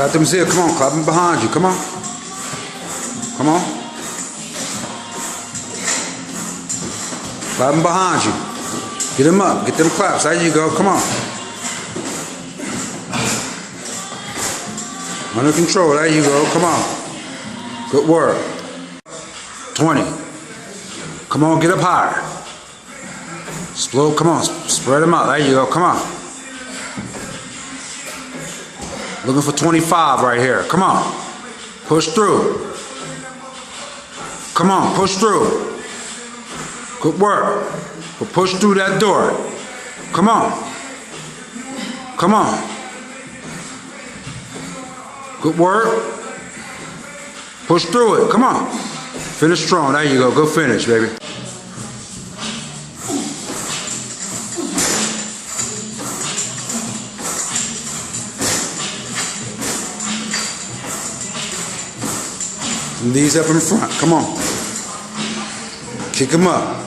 Clap them zips. Come on. Clap them behind you. Come on. Come on. Clap them behind you. Get them up. Get them claps. There you go. Come on. Under control. There you go. Come on. Good work. 20. Come on. Get up higher. Explode. Come on. Spread them out. There you go. Come on. Looking for 25 right here. Come on. Push through. Come on. Push through. Good work. But push through that door. Come on. Come on. Good work. Push through it. Come on. Finish strong. There you go. Good finish, baby. Knees up in front. Come on. Kick them up.